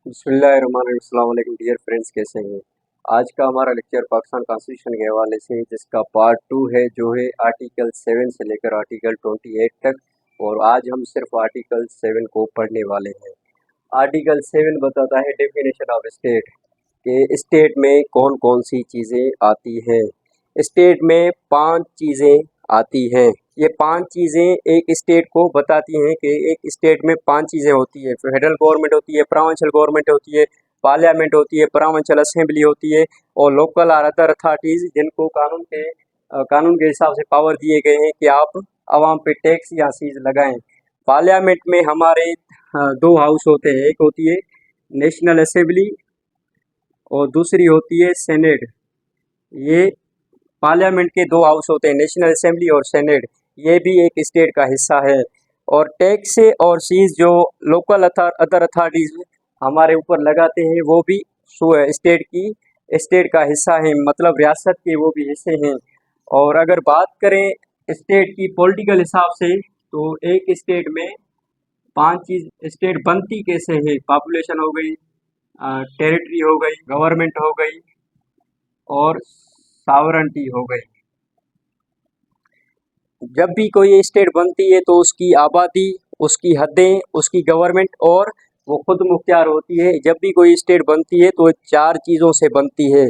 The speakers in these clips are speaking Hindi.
बिस्मिल्लाहिर्रहमानिर्रहीम डियर फ्रेंड्स, कैसे हैं। आज का हमारा लेक्चर पाकिस्तान कॉन्स्टिट्यूशन के हवाले से है, जिसका पार्ट 2 है, जो है आर्टिकल 7 से लेकर आर्टिकल 28 तक। और आज हम सिर्फ आर्टिकल 7 को पढ़ने वाले हैं। आर्टिकल 7 बताता है डेफिनेशन ऑफ स्टेट, कि स्टेट में कौन कौन सी चीज़ें आती हैं। स्टेट में 5 चीज़ें आती हैं। ये 5 चीज़ें एक स्टेट को बताती हैं कि एक स्टेट में 5 चीज़ें होती है। फेडरल गवर्नमेंट होती है, प्रोविंशियल गवर्नमेंट होती है, पार्लियामेंट होती है, प्रोविंशियल असेंबली होती है, और लोकल और अदर अथॉरिटीज़, जिनको कानून के हिसाब से पावर दिए गए हैं कि आप आवाम पे टैक्स या सीज लगाएं। पार्लियामेंट में हमारे 2 हाउस होते हैं। एक होती है नेशनल असेंबली और दूसरी होती है सेनेट। ये पार्लियामेंट के 2 हाउस होते हैं, नेशनल असेंबली और सेनेट। ये भी एक स्टेट का हिस्सा है। और टैक्स और सीज जो लोकल अदर अथॉरिटीज हमारे ऊपर लगाते हैं, वो भी स्टेट का हिस्सा है, मतलब रियासत के वो भी हिस्से हैं। और अगर बात करें स्टेट की पॉलिटिकल हिसाब से, तो एक स्टेट में 5 चीज़ स्टेट बनती कैसे है। पॉपुलेशन हो गई, टेरिटरी हो गई, गवर्नमेंट हो गई, और सावरंटी हो गई। जब भी कोई स्टेट बनती है तो उसकी आबादी, उसकी हदें, उसकी गवर्नमेंट और वो खुद मुख्तियार होती है। जब भी कोई स्टेट बनती है तो 4 चीज़ों से बनती है।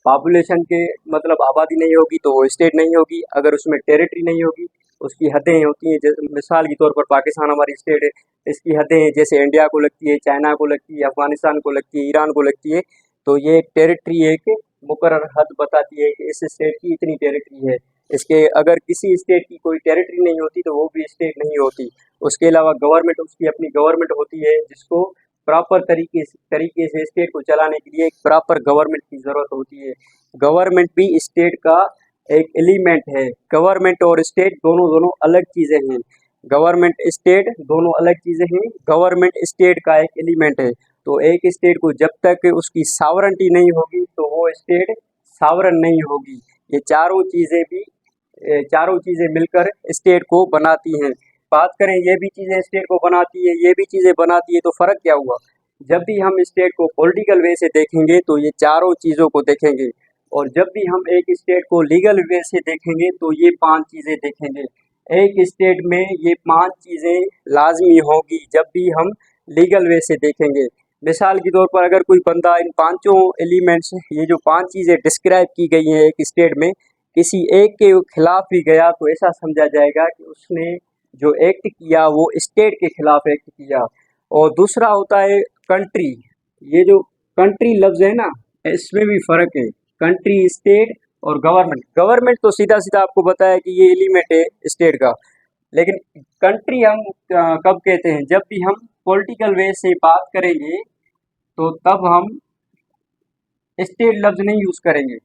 पॉपुलेशन के मतलब आबादी नहीं होगी तो वो स्टेट नहीं होगी। अगर उसमें टेरिटरी नहीं होगी, उसकी हदें होती हैं। जैसे मिसाल के तौर पर पाकिस्तान हमारी स्टेट है, इसकी हदें हैं, जैसे इंडिया को लगती है, चाइना को लगती है, अफगानिस्तान को लगती है, ईरान को लगती है। तो ये एक टेरिटरी, एक मुकर्रर हद बताती है कि इस स्टेट की इतनी टेरिटरी है। इसके अगर किसी स्टेट की कोई टेरिटरी नहीं होती तो वो भी स्टेट नहीं होती। उसके अलावा गवर्नमेंट, उसकी अपनी गवर्नमेंट होती है, जिसको प्रॉपर तरीके से स्टेट को चलाने के लिए एक प्रॉपर गवर्नमेंट की ज़रूरत होती है। गवर्नमेंट भी स्टेट का एक एलिमेंट है। गवर्नमेंट और स्टेट दोनों दोनों अलग चीज़ें हैं। गवर्नमेंट स्टेट दोनों अलग चीज़ें हैं। गवर्नमेंट स्टेट का एक एलिमेंट है। तो एक स्टेट को जब तक उसकी सावरंटी नहीं होगी तो वो स्टेट सावरन नहीं होगी। ये चारों चीज़ें मिलकर स्टेट को बनाती हैं। बात करें ये भी चीज़ें स्टेट को बनाती है, ये भी चीज़ें बनाती है, तो फ़र्क क्या हुआ। जब भी हम स्टेट को पॉलिटिकल वे से देखेंगे तो ये चारों चीज़ों को देखेंगे, और जब भी हम एक स्टेट को लीगल वे से देखेंगे तो ये 5 चीज़ें देखेंगे। एक स्टेट में ये 5 चीज़ें लाजमी होगी जब भी हम लीगल वे से देखेंगे। मिसाल के तौर पर अगर कोई बंदा इन पाँचों एलिमेंट्स, ये जो 5 चीज़ें डिस्क्राइब की गई हैं एक स्टेट में, किसी एक के खिलाफ भी गया तो ऐसा समझा जाएगा कि उसने जो एक्ट किया वो स्टेट के खिलाफ एक्ट किया। और दूसरा होता है कंट्री। ये जो कंट्री लफ्ज़ है ना, इसमें भी फ़र्क है। कंट्री, स्टेट और गवर्नमेंट। गवर्नमेंट तो सीधा सीधा आपको बताया कि ये एलिमेंट है स्टेट का। लेकिन कंट्री हम कब कहते हैं, जब भी हम पॉलिटिकल वे से बात करेंगे तो तब हम स्टेट लफ्ज़ नहीं यूज़ करेंगे,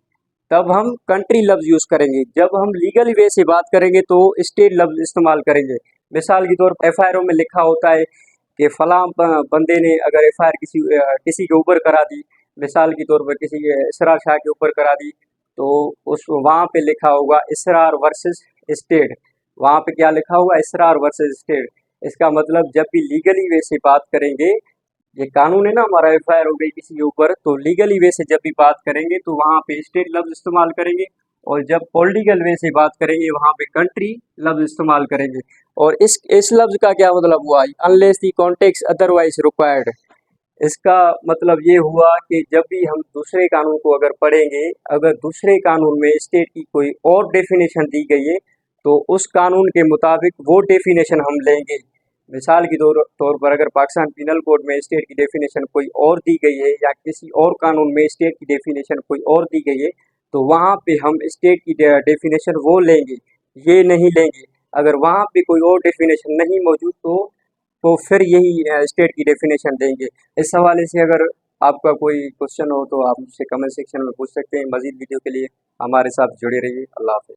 तब हम कंट्री लफ्ज़ यूज़ करेंगे। जब हम लीगल वे से बात करेंगे तो स्टेट लफ्ज़ इस्तेमाल करेंगे। मिसाल के तौर पर एफआईआर में लिखा होता है कि फ़लाँ बंदे ने अगर एफआईआर किसी के ऊपर करा दी, मिसाल के तौर पर किसी इसरार शाह के ऊपर करा दी, तो उस वहाँ पे लिखा होगा इसरार वर्सेस स्टेट। वहाँ पे क्या लिखा होगा, इसरार वर्सेस स्टेट। इसका मतलब जब भी लीगली वे से बात करेंगे, ये कानून है ना हमारा, एफआईआर हो गई किसी के ऊपर, तो लीगली वे से जब भी बात करेंगे तो वहाँ पे स्टेट लफ्ज़ इस्तेमाल करेंगे, और जब पॉलिटिकल वे से बात करेंगे वहाँ पे कंट्री लफ्ज़ इस्तेमाल करेंगे। और इस लफ्ज़ का क्या मतलब हुआ, unless the context otherwise required. इसका मतलब ये हुआ कि जब भी हम दूसरे कानून को अगर पढ़ेंगे, अगर दूसरे कानून में स्टेट की कोई और डेफिनेशन दी गई है तो उस कानून के मुताबिक वो डेफिनेशन हम लेंगे। मिसाल के तौर पर अगर पाकिस्तान पिनल कोड में स्टेट की डेफिनेशन कोई और दी गई है, या किसी और कानून में स्टेट की डेफिनेशन कोई और दी गई है, तो वहाँ पे हम स्टेट की डेफिनेशन वो लेंगे, ये नहीं लेंगे। अगर वहाँ पे कोई और डेफिनेशन नहीं मौजूद तो फिर यही स्टेट की डेफिनेशन देंगे। इस हवाले से अगर आपका कोई क्वेश्चन हो तो आप मुझसे कमेंट सेक्शन में पूछ सकते हैं। मज़ीद वीडियो के लिए हमारे साथ जुड़े रहिए। अल्लाह हाफ़िज़।